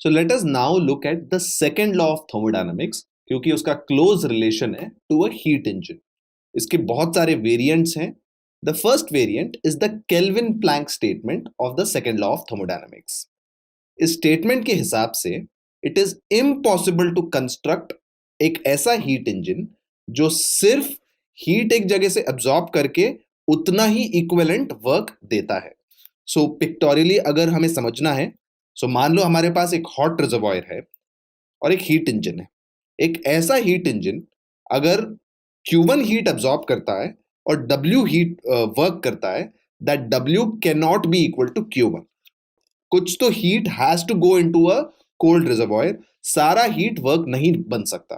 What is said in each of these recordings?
So let us now look at the second law of thermodynamics, क्योंकि उसका close relation है to a heat engine. इसके बहुत सारे वेरिएंट्स हैं। The first variant is the Kelvin Planck statement of the second law of thermodynamics. इस statement के हिसाब से it is impossible to construct एक ऐसा हीट इंजन जो सिर्फ हीट एक जगह से एब्जॉर्ब करके उतना ही इक्विवेलेंट वर्क देता है। सो पिक्टोरियली अगर हमें समझना है, सो मान लो हमारे पास एक हॉट रिजर्वॉयर है और एक हीट इंजन है। एक ऐसा हीट इंजन अगर Q1 हीट एब्जॉर्ब करता है और W हीट वर्क करता है, that W can not be equal to Q1। कुछ तो heat has to go into a cold reservoir, सारा हीट वर्क नहीं बन सकता।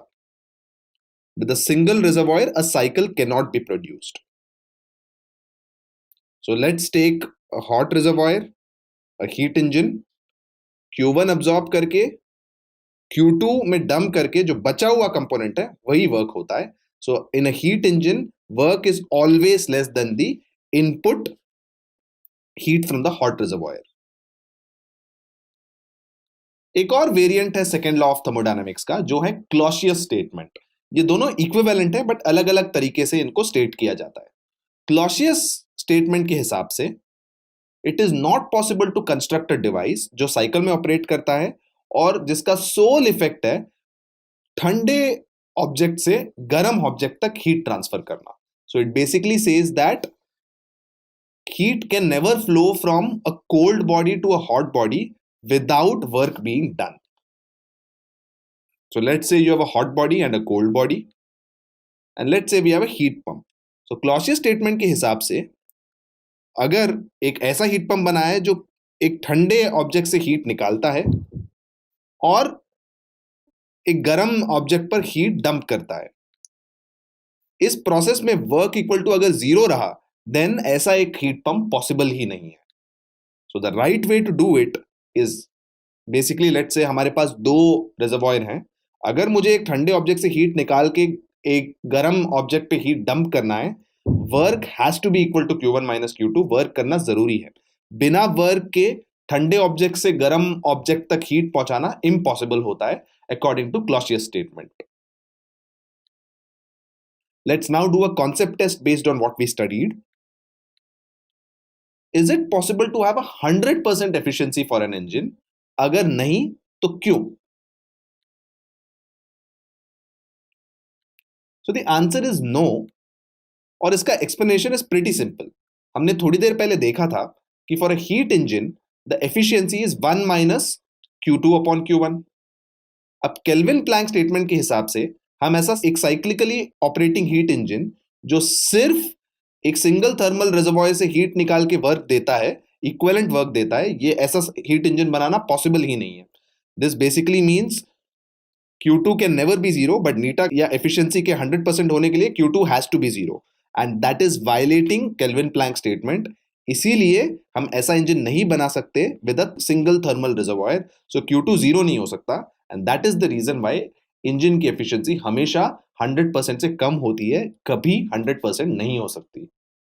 With a single reservoir a cycle can not be produced. So let's take a hot reservoir, a heat engine, Q1 absorb करके Q2 में dump करके जो बचा हुआ कंपोनेंट है वही वर्क होता है। So in a heat engine work is always less than the input heat from the hot reservoir. एक और वेरिएंट है सेकेंड लॉ ऑफ थर्मोडायनामिक्स का, जो है क्लॉसियस स्टेटमेंट। ये दोनों इक्विवेलेंट है बट अलग अलग तरीके से इनको स्टेट किया जाता है। क्लॉसियस स्टेटमेंट के हिसाब से it is not possible to construct a device जो साइकिल में ऑपरेट करता है और जिसका सोल इफेक्ट है ठंडे ऑब्जेक्ट से गर्म ऑब्जेक्ट तक हीट ट्रांसफर करना। So it basically says that heat can never flow from a cold body to a hot body without work being done. So let's say you have a hot body and a cold body, and let's say we have a heat pump. So Clausius statement के हिसाब से अगर एक ऐसा heat pump बना है जो एक ठंडे ऑब्जेक्ट से हीट निकालता है और एक गर्म ऑब्जेक्ट पर हीट डंप करता है, इस प्रोसेस में वर्क इक्वल टू अगर जीरो रहा, देन ऐसा एक हीट पंप पॉसिबल ही नहीं है। So the right way to do it is basically, let's say हमारे पास दो रिजर्वॉयर हैं। अगर मुझे एक ठंडे ऑब्जेक्ट से हीट निकाल के एक गर्म ऑब्जेक्ट पे हीट डंप करना है, work has to be equal to Q1 minus Q2। Work करना जरूरी है। बिना वर्क के ठंडे ऑब्जेक्ट से गर्म ऑब्जेक्ट तक हीट पहुंचाना इम्पॉसिबल होता है according to Clausius statement. Let's now do a concept test based on what we studied. Is it possible to have 100% efficiency for an engine? अगर नहीं तो क्यों? So the answer is no, और इसका explanation is pretty simple. हमने थोड़ी देर पहले देखा था कि for a heat engine the efficiency is 1 minus Q2 upon Q1. अब केल्विन प्लैंक स्टेटमेंट के हिसाब से हम ऐसा एक साइक्लिकली ऑपरेटिंग हीट इंजन जो सिर्फ एक सिंगल थर्मल रिजर्वॉयर से हीट निकाल के वर्क देता है, इक्विवेलेंट वर्क देता है, ये ऐसा हीट इंजन बनाना पॉसिबल ही नहीं है। This basically means Q2 can never be zero, but नीटा या एफिशिएंसी के 100% होने के लिए Q2 has to be zero, and that is violating Kelvin Planck statement. इसीलिए हम ऐसा इंजन नहीं बना सकते with a single thermal reservoir. So Q2 zero नहीं हो सकता, and that is the reason why engine की एफिशिएंसी हमेशा 100% से कम होती है, कभी 100% नहीं हो सकती।